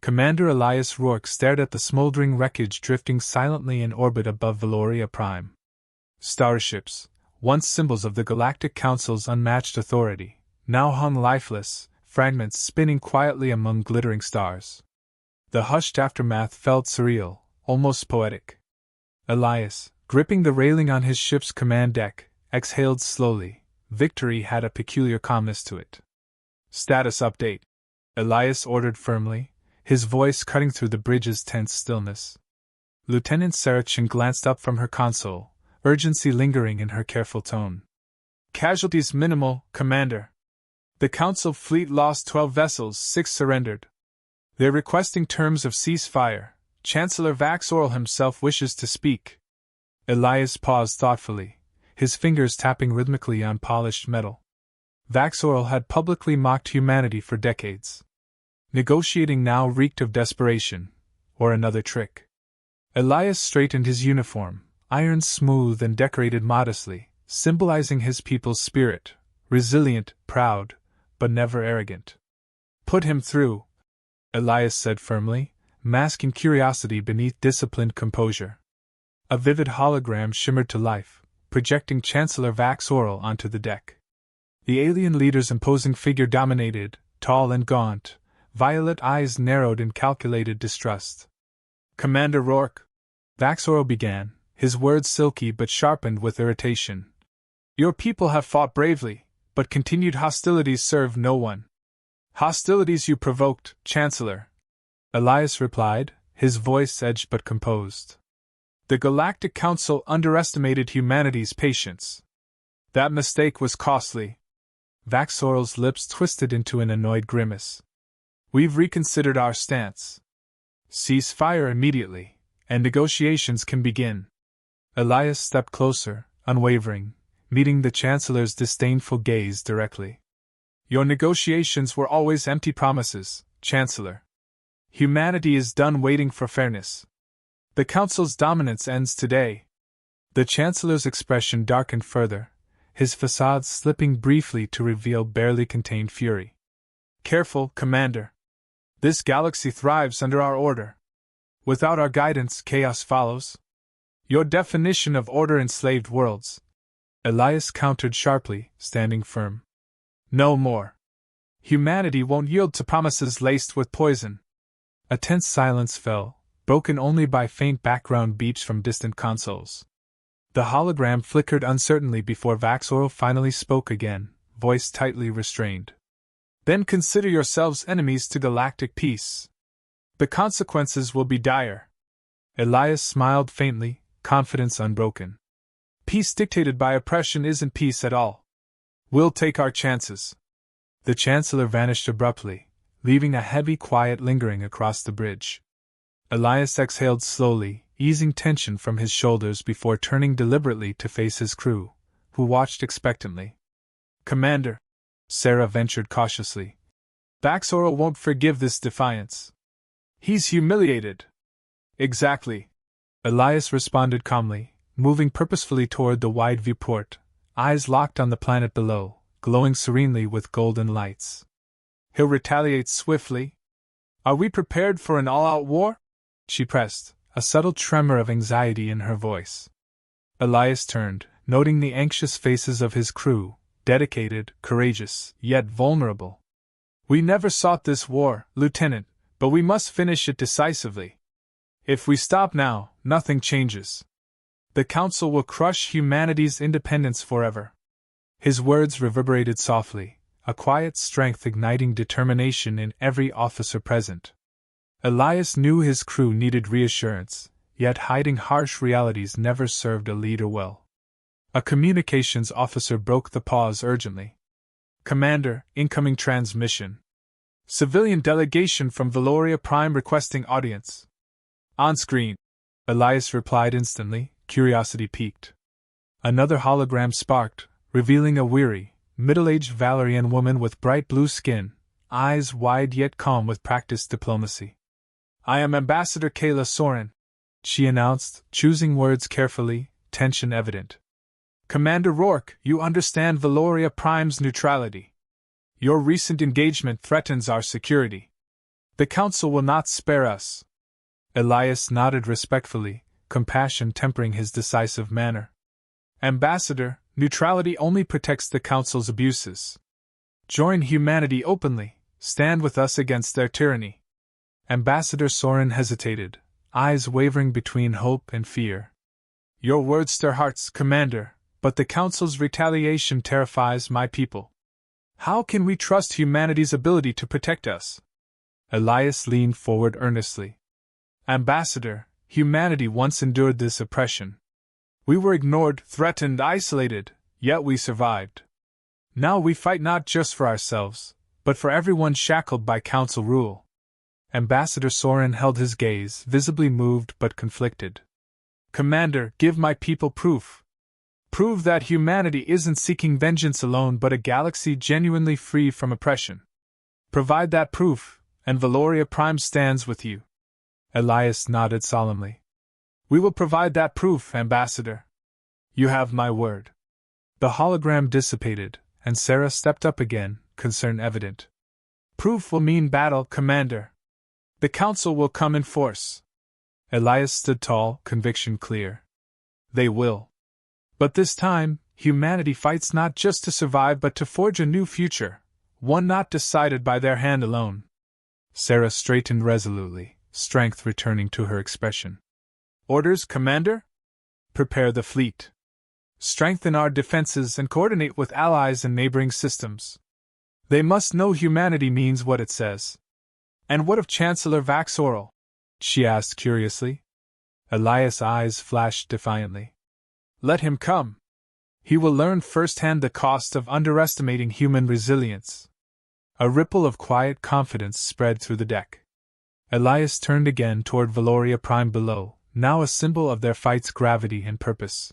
Commander Elias Rourke stared at the smoldering wreckage drifting silently in orbit above Valoria Prime. Starships, once symbols of the Galactic Council's unmatched authority, now hung lifeless, fragments spinning quietly among glittering stars. The hushed aftermath felt surreal, almost poetic. Elias, gripping the railing on his ship's command deck, exhaled slowly. Victory had a peculiar calmness to it. "Status update," Elias ordered firmly, his voice cutting through the bridge's tense stillness. Lieutenant Sarachin glanced up from her console, urgency lingering in her careful tone. "Casualties minimal, Commander. The Council fleet lost 12 vessels, 6 surrendered. They're requesting terms of ceasefire. Chancellor Vaxorl himself wishes to speak." Elias paused thoughtfully, his fingers tapping rhythmically on polished metal. Vaxorl had publicly mocked humanity for decades. Negotiating now reeked of desperation, or another trick. Elias straightened his uniform, ironed smooth and decorated modestly, symbolizing his people's spirit, resilient, proud, but never arrogant. "Put him through," Elias said firmly, masking curiosity beneath disciplined composure. A vivid hologram shimmered to life, projecting Chancellor Vaxorl onto the deck. The alien leader's imposing figure dominated, tall and gaunt, violet eyes narrowed in calculated distrust. "Commander Rourke," Vaxorl began, his words silky but sharpened with irritation. "Your people have fought bravely, but continued hostilities serve no one." "Hostilities you provoked, Chancellor," Elias replied, his voice edged but composed. "The Galactic Council underestimated humanity's patience. That mistake was costly." Vaxorl's lips twisted into an annoyed grimace. "We've reconsidered our stance. Cease fire immediately, and negotiations can begin." Elias stepped closer, unwavering, meeting the Chancellor's disdainful gaze directly. "Your negotiations were always empty promises, Chancellor. Humanity is done waiting for fairness. The Council's dominance ends today." The Chancellor's expression darkened further, his facade slipping briefly to reveal barely contained fury. "Careful, Commander. This galaxy thrives under our order. Without our guidance, chaos follows. Your definition of order enslaved worlds." Elias countered sharply, standing firm. "No more. Humanity won't yield to promises laced with poison." A tense silence fell, broken only by faint background beeps from distant consoles. The hologram flickered uncertainly before Vaxorl finally spoke again, voice tightly restrained. "Then consider yourselves enemies to galactic peace. The consequences will be dire." Elias smiled faintly, confidence unbroken. "Peace dictated by oppression isn't peace at all. We'll take our chances." The Chancellor vanished abruptly, leaving a heavy quiet lingering across the bridge. Elias exhaled slowly, easing tension from his shoulders before turning deliberately to face his crew, who watched expectantly. "Commander," Sarah ventured cautiously, "Vaxorl won't forgive this defiance. He's humiliated." "Exactly," Elias responded calmly, moving purposefully toward the wide viewport, eyes locked on the planet below, glowing serenely with golden lights. "He'll retaliate swiftly. Are we prepared for an all-out war?" she pressed, a subtle tremor of anxiety in her voice. Elias turned, noting the anxious faces of his crew, dedicated, courageous, yet vulnerable. "We never sought this war, Lieutenant, but we must finish it decisively. If we stop now, nothing changes. The Council will crush humanity's independence forever." His words reverberated softly, a quiet strength igniting determination in every officer present. Elias knew his crew needed reassurance, yet hiding harsh realities never served a leader well. A communications officer broke the pause urgently. "Commander, incoming transmission. Civilian delegation from Valoria Prime requesting audience." "On screen," Elias replied instantly, curiosity piqued. Another hologram sparked, revealing a weary, middle-aged Valerian woman with bright blue skin, eyes wide yet calm with practiced diplomacy. "I am Ambassador Kayla Soren," she announced, choosing words carefully, tension evident. "Commander Rourke, you understand Valoria Prime's neutrality. Your recent engagement threatens our security. The Council will not spare us. Elias nodded respectfully, compassion tempering his decisive manner. Ambassador, neutrality only protects the Council's abuses. Join humanity openly, stand with us against their tyranny. Ambassador Soren hesitated, eyes wavering between hope and fear. Your words stir hearts, Commander, but the Council's retaliation terrifies my people. How can we trust humanity's ability to protect us? Elias leaned forward earnestly. Ambassador, humanity once endured this oppression. We were ignored, threatened, isolated, yet we survived. Now we fight not just for ourselves, but for everyone shackled by Council rule. Ambassador Soren held his gaze, visibly moved but conflicted. Commander, give my people proof. Prove that humanity isn't seeking vengeance alone but a galaxy genuinely free from oppression. Provide that proof, and Valoria Prime stands with you. Elias nodded solemnly. We will provide that proof, Ambassador. You have my word. The hologram dissipated, and Sarah stepped up again, concern evident. Proof will mean battle, Commander. The Council will come in force. Elias stood tall, conviction clear. They will. But this time, humanity fights not just to survive but to forge a new future, one not decided by their hand alone. Sarah straightened resolutely, strength returning to her expression. Orders, Commander? Prepare the fleet. Strengthen our defenses and coordinate with allies and neighboring systems. They must know humanity means what it says. And what of Chancellor Vaxorel? She asked curiously. Elias' eyes flashed defiantly. Let him come. He will learn firsthand the cost of underestimating human resilience. A ripple of quiet confidence spread through the deck. Elias turned again toward Valoria Prime below, now a symbol of their fight's gravity and purpose.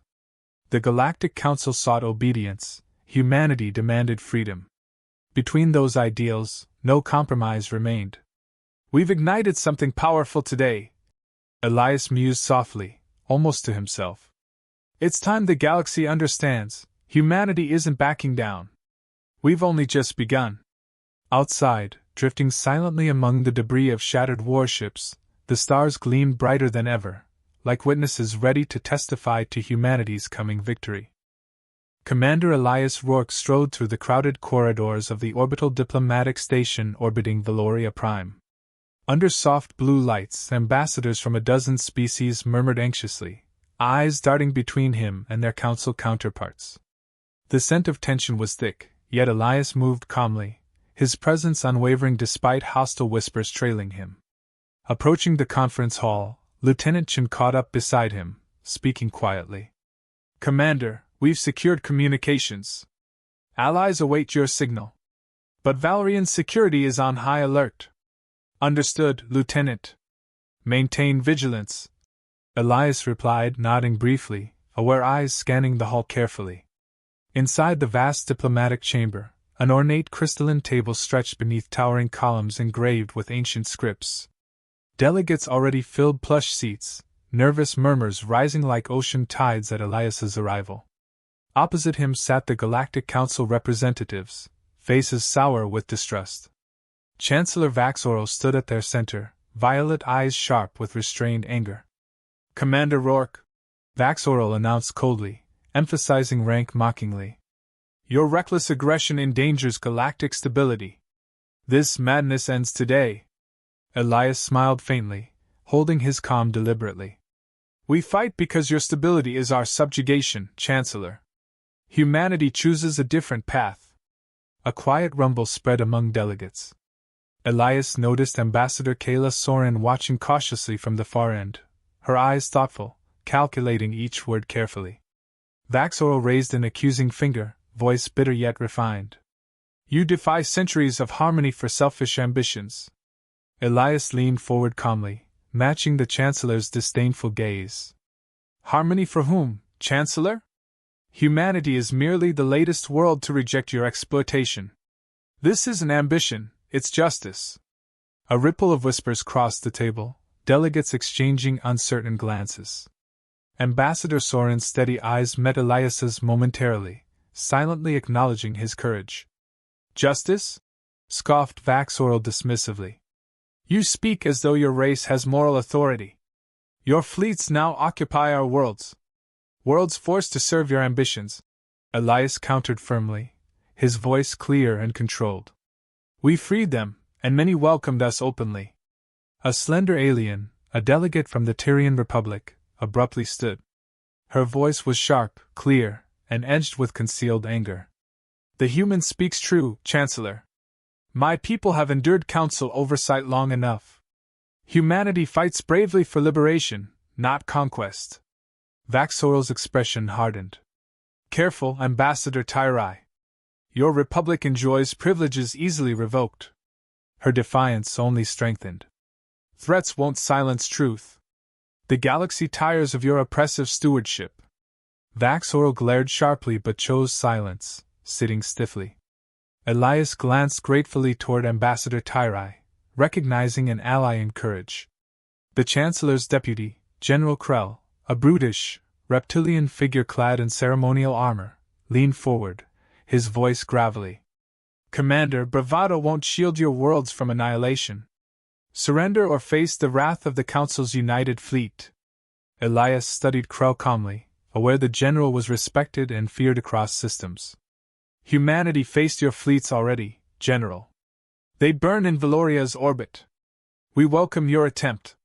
The Galactic Council sought obedience, humanity demanded freedom. Between those ideals, no compromise remained. We've ignited something powerful today, Elias mused softly, almost to himself. It's time the galaxy understands, humanity isn't backing down. We've only just begun. Outside, drifting silently among the debris of shattered warships, the stars gleamed brighter than ever, like witnesses ready to testify to humanity's coming victory. Commander Elias Rourke strode through the crowded corridors of the orbital diplomatic station orbiting Valoria Prime. Under soft blue lights, ambassadors from a dozen species murmured anxiously, eyes darting between him and their council counterparts. The scent of tension was thick, yet Elias moved calmly, his presence unwavering despite hostile whispers trailing him. Approaching the conference hall, Lieutenant Chen caught up beside him, speaking quietly. Commander, we've secured communications. Allies await your signal. But Valerian security is on high alert. Understood, Lieutenant. Maintain vigilance. Elias replied, nodding briefly, aware eyes scanning the hall carefully. Inside the vast diplomatic chamber, an ornate crystalline table stretched beneath towering columns engraved with ancient scripts. Delegates already filled plush seats, nervous murmurs rising like ocean tides at Elias's arrival. Opposite him sat the Galactic Council representatives, faces sour with distrust. Chancellor Vaxorel stood at their center, violet eyes sharp with restrained anger. Commander Rourke, Vaxorel announced coldly, emphasizing rank mockingly. Your reckless aggression endangers galactic stability. This madness ends today. Elias smiled faintly, holding his calm deliberately. We fight because your stability is our subjugation, Chancellor. Humanity chooses a different path. A quiet rumble spread among delegates. Elias noticed Ambassador Kayla Soren watching cautiously from the far end, her eyes thoughtful, calculating each word carefully. Vaxorel raised an accusing finger, voice bitter yet refined. You defy centuries of harmony for selfish ambitions. Elias leaned forward calmly, matching the Chancellor's disdainful gaze. Harmony for whom, Chancellor? Humanity is merely the latest world to reject your exploitation. This isn't ambition, it's justice. A ripple of whispers crossed the table, delegates exchanging uncertain glances. Ambassador Soren's steady eyes met Elias's momentarily, silently acknowledging his courage. Justice? Scoffed Vaxorel dismissively. You speak as though your race has moral authority. Your fleets now occupy our worlds. Worlds forced to serve your ambitions. Elias countered firmly, his voice clear and controlled. We freed them, and many welcomed us openly. A slender alien, a delegate from the Tyrian Republic, abruptly stood. Her voice was sharp, clear, and edged with concealed anger. The human speaks true, Chancellor. My people have endured council oversight long enough. Humanity fights bravely for liberation, not conquest. Vaxoral's expression hardened. Careful, Ambassador Tyrai. Your republic enjoys privileges easily revoked. Her defiance only strengthened. Threats won't silence truth. The galaxy tires of your oppressive stewardship. Vaxoral glared sharply but chose silence, sitting stiffly. Elias glanced gratefully toward Ambassador Tyrai, recognizing an ally in courage. The Chancellor's deputy, General Krell, a brutish, reptilian figure clad in ceremonial armor, leaned forward, his voice gravelly. Commander, bravado won't shield your worlds from annihilation. Surrender or face the wrath of the Council's united fleet. Elias studied Krell calmly, aware the general was respected and feared across systems. Humanity faced your fleets already, General. They burn in Valoria's orbit. We welcome your attempt.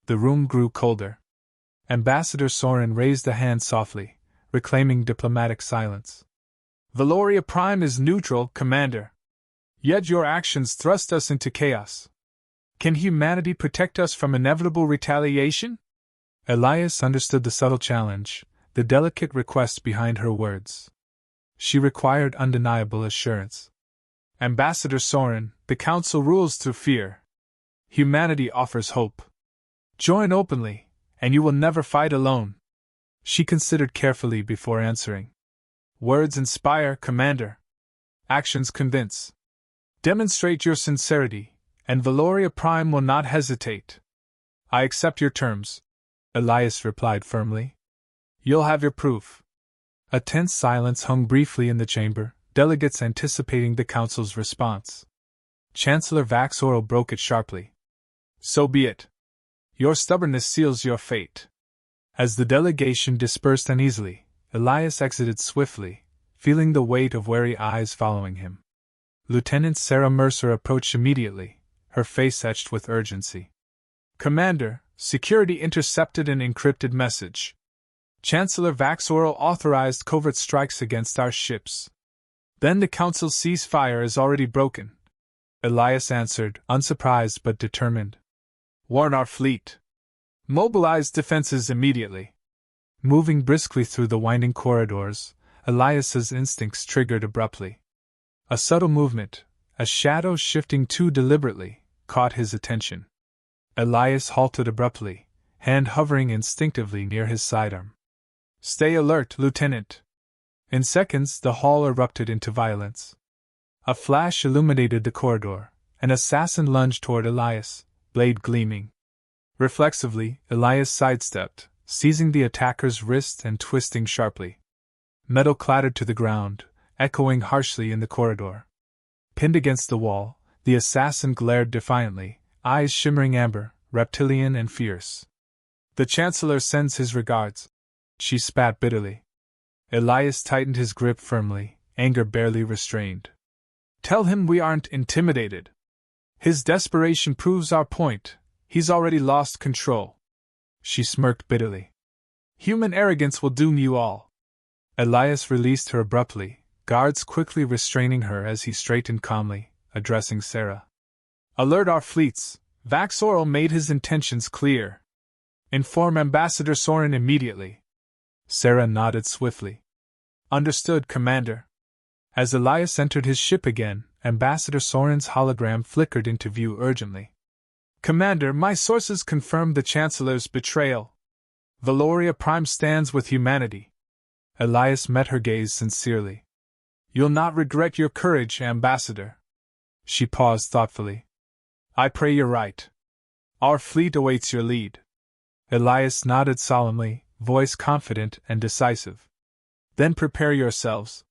The room grew colder. Ambassador Soren raised a hand softly, reclaiming diplomatic silence. Valoria Prime is neutral, Commander. Yet your actions thrust us into chaos. Can humanity protect us from inevitable retaliation? Elias understood the subtle challenge, the delicate request behind her words. She required undeniable assurance. Ambassador Soren, the Council rules through fear. Humanity offers hope. Join openly, and you will never fight alone. She considered carefully before answering. Words inspire, Commander. Actions convince. Demonstrate your sincerity, and Valoria Prime will not hesitate. I accept your terms, Elias replied firmly. You'll have your proof. A tense silence hung briefly in the chamber, delegates anticipating the Council's response. Chancellor Vaxoral broke it sharply. So be it. Your stubbornness seals your fate. As the delegation dispersed uneasily, Elias exited swiftly, feeling the weight of wary eyes following him. Lieutenant Sarah Mercer approached immediately, her face etched with urgency. Commander, security intercepted an encrypted message. Chancellor Vaxoral authorized covert strikes against our ships. Then the Council's ceasefire is already broken. Elias answered, unsurprised but determined. Warn our fleet. Mobilize defenses immediately. Moving briskly through the winding corridors, Elias's instincts triggered abruptly. A subtle movement, a shadow shifting too deliberately, caught his attention. Elias halted abruptly, hand hovering instinctively near his sidearm. Stay alert, Lieutenant. In seconds, the hall erupted into violence. A flash illuminated the corridor. An assassin lunged toward Elias, blade gleaming. Reflexively, Elias sidestepped, seizing the attacker's wrist and twisting sharply. Metal clattered to the ground, echoing harshly in the corridor. Pinned against the wall, the assassin glared defiantly, eyes shimmering amber, reptilian and fierce. The Chancellor sends his regards. She spat bitterly. Elias tightened his grip firmly, anger barely restrained. Tell him we aren't intimidated. His desperation proves our point. He's already lost control. She smirked bitterly. Human arrogance will doom you all. Elias released her abruptly, guards quickly restraining her as he straightened calmly, addressing Sarah. Alert our fleets. Vaxoral made his intentions clear. Inform Ambassador Soren immediately. Sarah nodded swiftly. Understood, Commander. As Elias entered his ship again, Ambassador Soren's hologram flickered into view urgently. Commander, my sources confirm the Chancellor's betrayal. Valoria Prime stands with humanity. Elias met her gaze sincerely. You'll not regret your courage, Ambassador. She paused thoughtfully. I pray you're right. Our fleet awaits your lead. Elias nodded solemnly, voice confident and decisive. Then prepare yourselves.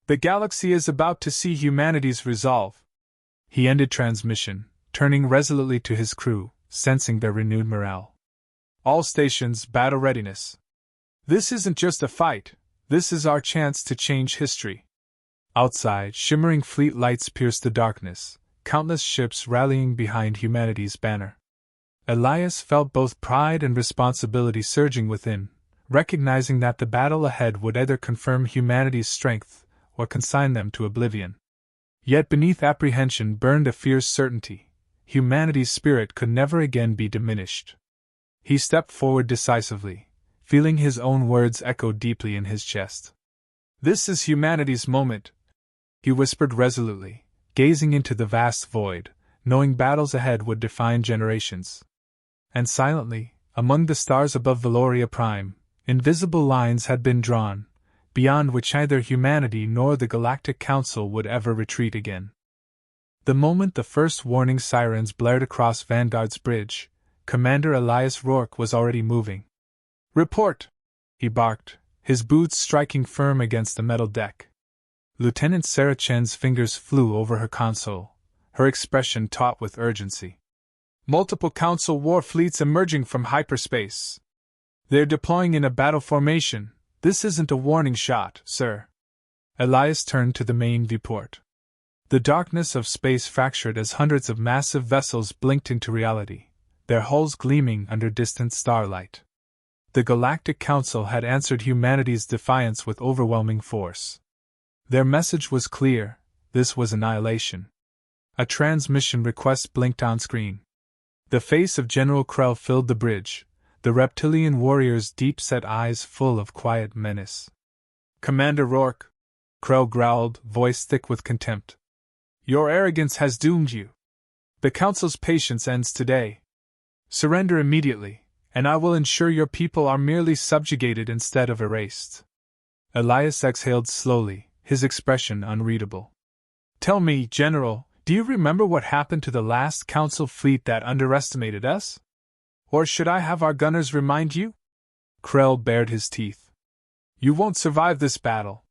The galaxy is about to see humanity's resolve. He ended transmission, turning resolutely to his crew, sensing their renewed morale. All stations, battle readiness. This isn't just a fight, this is our chance to change history. Outside, shimmering fleet lights pierced the darkness, countless ships rallying behind humanity's banner. Elias felt both pride and responsibility surging within, recognizing that the battle ahead would either confirm humanity's strength or consign them to oblivion. Yet beneath apprehension burned a fierce certainty: humanity's spirit could never again be diminished. He stepped forward decisively, feeling his own words echo deeply in his chest. "This is humanity's moment," he whispered resolutely, gazing into the vast void, knowing battles ahead would define generations. And silently, among the stars above Valoria Prime, invisible lines had been drawn, beyond which neither humanity nor the Galactic Council would ever retreat again. The moment the first warning sirens blared across Vanguard's bridge, Commander Elias Rourke was already moving. "Report!" he barked, his boots striking firm against the metal deck. Lieutenant Sarah Chen's fingers flew over her console, her expression taut with urgency. "Multiple Council war fleets emerging from hyperspace. They're deploying in a battle formation. This isn't a warning shot, sir." Elias turned to the main viewport. The darkness of space fractured as hundreds of massive vessels blinked into reality, their hulls gleaming under distant starlight. The Galactic Council had answered humanity's defiance with overwhelming force. Their message was clear: this was annihilation. A transmission request blinked on screen. The face of General Krell filled the bridge, the reptilian warrior's deep-set eyes full of quiet menace. "Commander Rourke," Krell growled, voice thick with contempt. "Your arrogance has doomed you. The Council's patience ends today. Surrender immediately, and I will ensure your people are merely subjugated instead of erased." Elias exhaled slowly, his expression unreadable. "Tell me, General, do you remember what happened to the last Council fleet that underestimated us? Or should I have our gunners remind you?" Krell bared his teeth. "You won't survive this battle."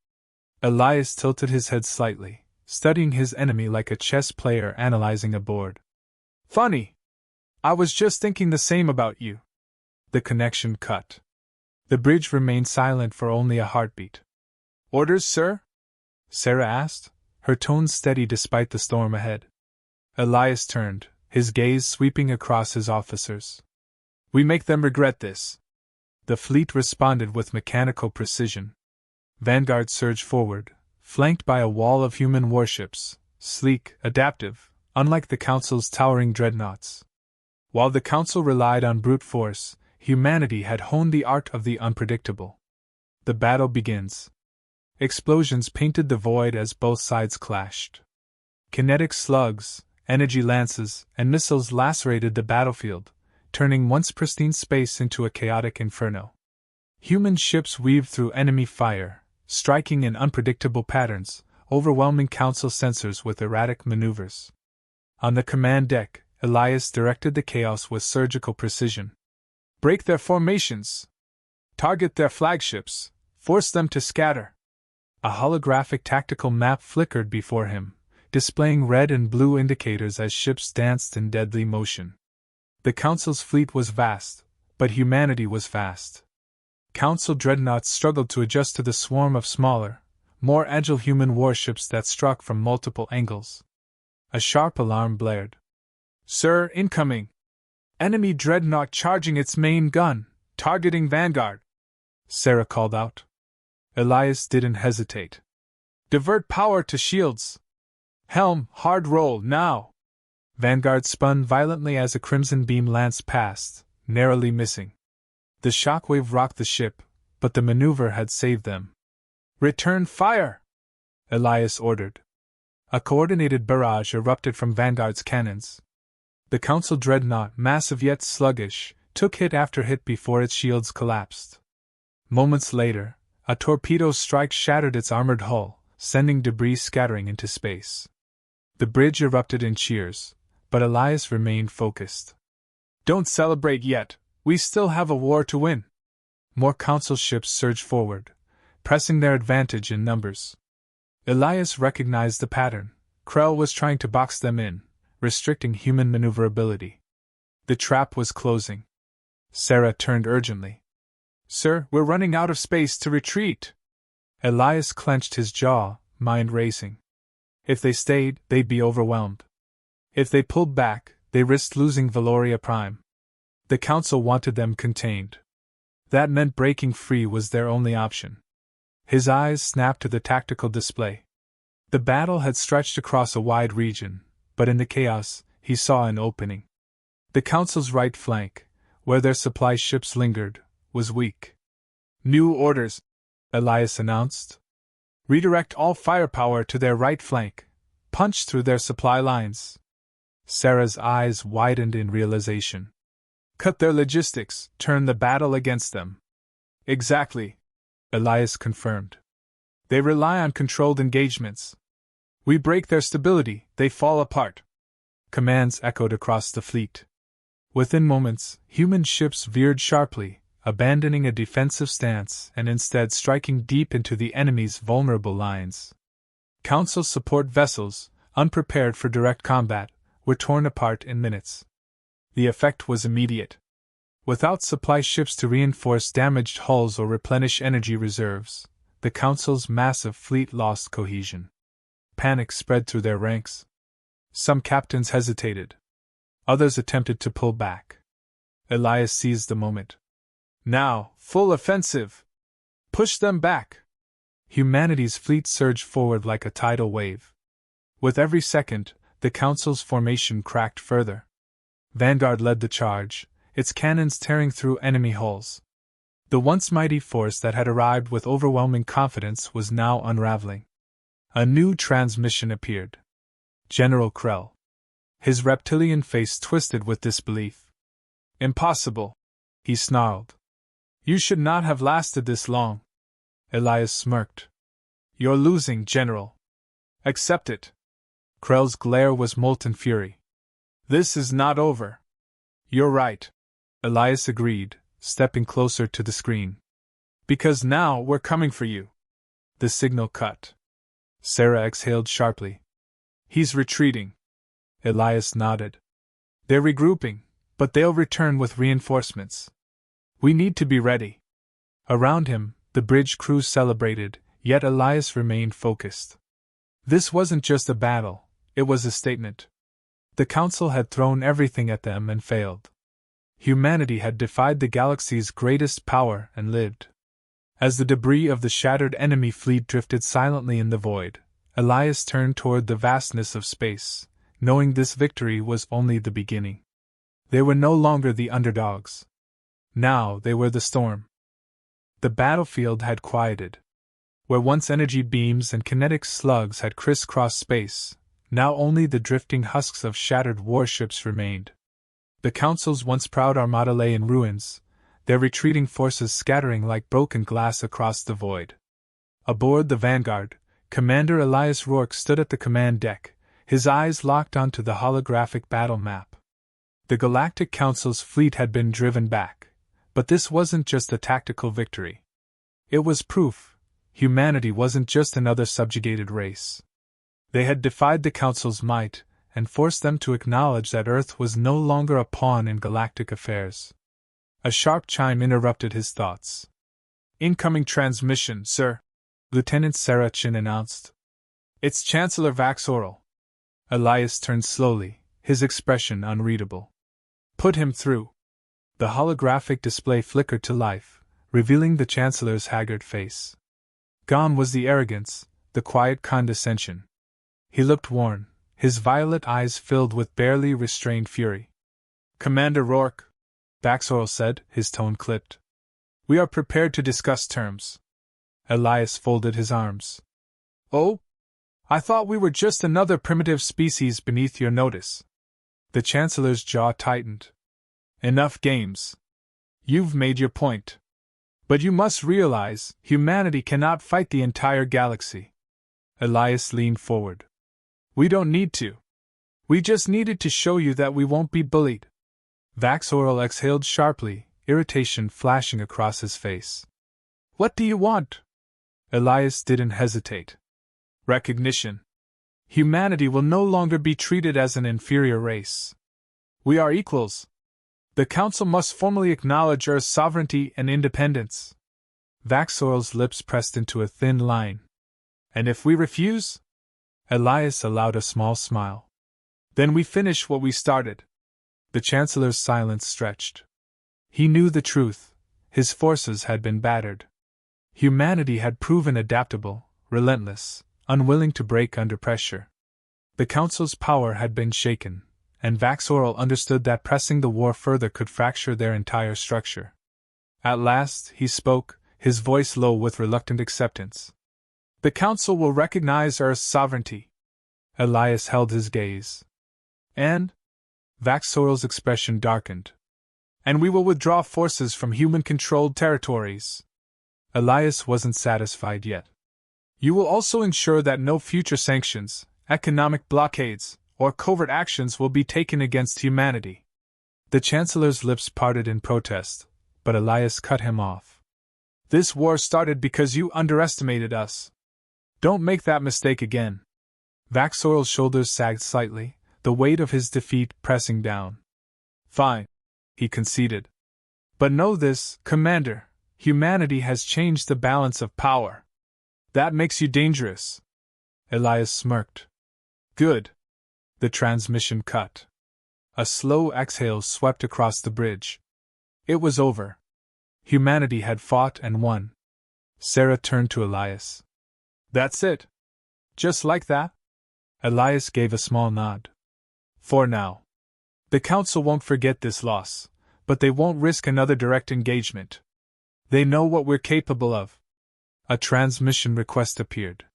Elias tilted his head slightly, studying his enemy like a chess player analyzing a board. "Funny. I was just thinking the same about you." The connection cut. The bridge remained silent for only a heartbeat. "Orders, sir?" Sarah asked, her tone steady despite the storm ahead. Elias turned, his gaze sweeping across his officers. "We make them regret this." The fleet responded with mechanical precision. Vanguard surged forward, flanked by a wall of human warships, sleek, adaptive, unlike the Council's towering dreadnoughts. While the Council relied on brute force, humanity had honed the art of the unpredictable. The battle begins. Explosions painted the void as both sides clashed. Kinetic slugs, energy lances, and missiles lacerated the battlefield, turning once pristine space into a chaotic inferno. Human ships weaved through enemy fire, striking in unpredictable patterns, overwhelming Council sensors with erratic maneuvers. On the command deck, Elias directed the chaos with surgical precision. "Break their formations! Target their flagships! Force them to scatter!" A holographic tactical map flickered before him, displaying red and blue indicators as ships danced in deadly motion. The Council's fleet was vast, but humanity was fast. Council dreadnoughts struggled to adjust to the swarm of smaller, more agile human warships that struck from multiple angles. A sharp alarm blared. "Sir, incoming! Enemy dreadnought charging its main gun, targeting Vanguard!" Sarah called out. Elias didn't hesitate. "Divert power to shields! Helm, hard roll, now!" Vanguard spun violently as a crimson beam lanced past, narrowly missing. The shockwave rocked the ship, but the maneuver had saved them. "Return fire!" Elias ordered. A coordinated barrage erupted from Vanguard's cannons. The Council dreadnought, massive yet sluggish, took hit after hit before its shields collapsed. Moments later, a torpedo strike shattered its armored hull, sending debris scattering into space. The bridge erupted in cheers, but Elias remained focused. "Don't celebrate yet, we still have a war to win." More Council ships surged forward, pressing their advantage in numbers. Elias recognized the pattern. Krell was trying to box them in, restricting human maneuverability. The trap was closing. Sarah turned urgently. Sir, we're running out of space to retreat. Elias clenched his jaw, mind racing. If they stayed, they'd be overwhelmed. If they pulled back, they risked losing Valoria Prime. The Council wanted them contained. That meant breaking free was their only option. His eyes snapped to the tactical display. The battle had stretched across a wide region, but in the chaos, he saw an opening. The Council's right flank, where their supply ships lingered, was weak. New orders, Elias announced. Redirect all firepower to their right flank. Punch through their supply lines. Sarah's eyes widened in realization. Cut their logistics, turn the battle against them. Exactly, Elias confirmed. They rely on controlled engagements. We break their stability, they fall apart. Commands echoed across the fleet. Within moments, human ships veered sharply, abandoning a defensive stance and instead striking deep into the enemy's vulnerable lines. Council support vessels, unprepared for direct combat, were torn apart in minutes. The effect was immediate. Without supply ships to reinforce damaged hulls or replenish energy reserves, the Council's massive fleet lost cohesion. Panic spread through their ranks. Some captains hesitated. Others attempted to pull back. Elias seized the moment. Now, full offensive! Push them back! Humanity's fleet surged forward like a tidal wave. With every second, the Council's formation cracked further. Vanguard led the charge, its cannons tearing through enemy hulls. The once mighty force that had arrived with overwhelming confidence was now unraveling. A new transmission appeared. General Krell. His reptilian face twisted with disbelief. Impossible, he snarled. You should not have lasted this long. Elias smirked. You're losing, General. Accept it. Krell's glare was molten fury. This is not over. You're right, Elias agreed, stepping closer to the screen. Because now we're coming for you. The signal cut. Sarah exhaled sharply. He's retreating. Elias nodded. They're regrouping, but they'll return with reinforcements. We need to be ready. Around him, the bridge crew celebrated, yet Elias remained focused. This wasn't just a battle, it was a statement. The Council had thrown everything at them and failed. Humanity had defied the galaxy's greatest power and lived. As the debris of the shattered enemy fleet drifted silently in the void, Elias turned toward the vastness of space, knowing this victory was only the beginning. They were no longer the underdogs. Now they were the storm. The battlefield had quieted. Where once energy beams and kinetic slugs had crisscrossed space, now only the drifting husks of shattered warships remained. The Council's once proud armada lay in ruins, their retreating forces scattering like broken glass across the void. Aboard the Vanguard, Commander Elias Rourke stood at the command deck, his eyes locked onto the holographic battle map. The Galactic Council's fleet had been driven back, but this wasn't just a tactical victory. It was proof humanity wasn't just another subjugated race. They had defied the Council's might and forced them to acknowledge that Earth was no longer a pawn in galactic affairs. A sharp chime interrupted his thoughts. Incoming transmission, sir, Lieutenant Sarachin announced. It's Chancellor Vaxorel. Elias turned slowly, his expression unreadable. Put him through. The holographic display flickered to life, revealing the Chancellor's haggard face. Gone was the arrogance, the quiet condescension. He looked worn, his violet eyes filled with barely restrained fury. Commander Rourke, Vaxorel said, his tone clipped. We are prepared to discuss terms. Elias folded his arms. Oh? I thought we were just another primitive species beneath your notice. The Chancellor's jaw tightened. Enough games. You've made your point. But you must realize, humanity cannot fight the entire galaxy. Elias leaned forward. We don't need to. We just needed to show you that we won't be bullied. Vaxorel exhaled sharply, irritation flashing across his face. What do you want? Elias didn't hesitate. Recognition. Humanity will no longer be treated as an inferior race. We are equals. The Council must formally acknowledge Earth's sovereignty and independence. Vaxorl's lips pressed into a thin line. And if we refuse? Elias allowed a small smile. Then we finish what we started. The Chancellor's silence stretched. He knew the truth. His forces had been battered. Humanity had proven adaptable, relentless, unwilling to break under pressure. The Council's power had been shaken, and Vaxorl understood that pressing the war further could fracture their entire structure. At last, he spoke, his voice low with reluctant acceptance. The Council will recognize Earth's sovereignty. Elias held his gaze. And? Vaxorl's expression darkened. And we will withdraw forces from human-controlled territories. Elias wasn't satisfied yet. You will also ensure that no future sanctions, economic blockades, or covert actions will be taken against humanity. The Chancellor's lips parted in protest, but Elias cut him off. This war started because you underestimated us. Don't make that mistake again. Vaxorl's shoulders sagged slightly, the weight of his defeat pressing down. Fine, he conceded. But know this, Commander, humanity has changed the balance of power. That makes you dangerous. Elias smirked. Good. The transmission cut. A slow exhale swept across the bridge. It was over. Humanity had fought and won. Sarah turned to Elias. That's it. Just like that? Elias gave a small nod. For now. The Council won't forget this loss, but they won't risk another direct engagement. They know what we're capable of. A transmission request appeared.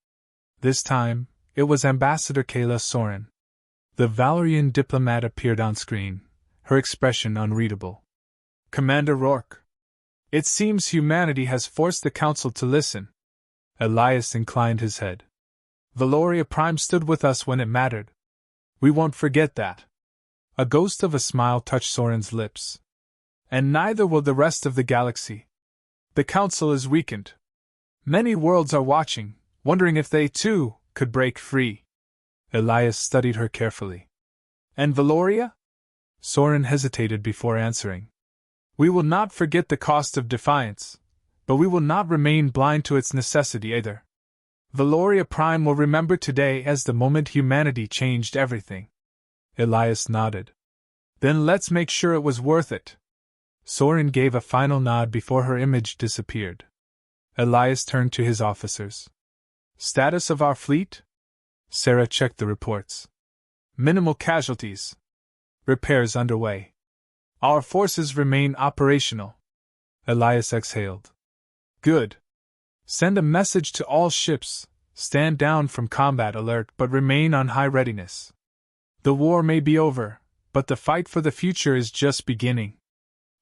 This time, it was Ambassador Kayla Soren. The Valerian diplomat appeared on screen, her expression unreadable. Commander Rourke. It seems humanity has forced the Council to listen. Elias inclined his head. Valoria Prime stood with us when it mattered. We won't forget that. A ghost of a smile touched Soren's lips. And neither will the rest of the galaxy. The Council is weakened. Many worlds are watching, wondering if they, too, could break free. Elias studied her carefully. And Valoria? Soren hesitated before answering. We will not forget the cost of defiance, but we will not remain blind to its necessity either. Valoria Prime will remember today as the moment humanity changed everything. Elias nodded. Then let's make sure it was worth it. Soren gave a final nod before her image disappeared. Elias turned to his officers. Status of our fleet? Sarah checked the reports. Minimal casualties. Repairs underway. Our forces remain operational. Elias exhaled. Good. Send a message to all ships, stand down from combat alert but remain on high readiness. The war may be over, but the fight for the future is just beginning.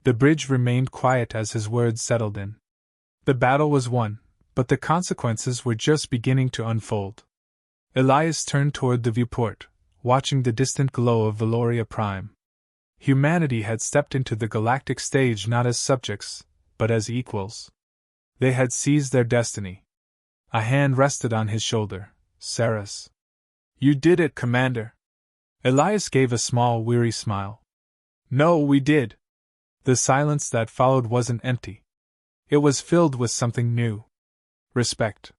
The bridge remained quiet as his words settled in. The battle was won, but the consequences were just beginning to unfold. Elias turned toward the viewport, watching the distant glow of Valoria Prime. Humanity had stepped into the galactic stage not as subjects, but as equals. They had seized their destiny. A hand rested on his shoulder, Sarah's. You did it, Commander. Elias gave a small, weary smile. No, we did. The silence that followed wasn't empty. It was filled with something new. Respect.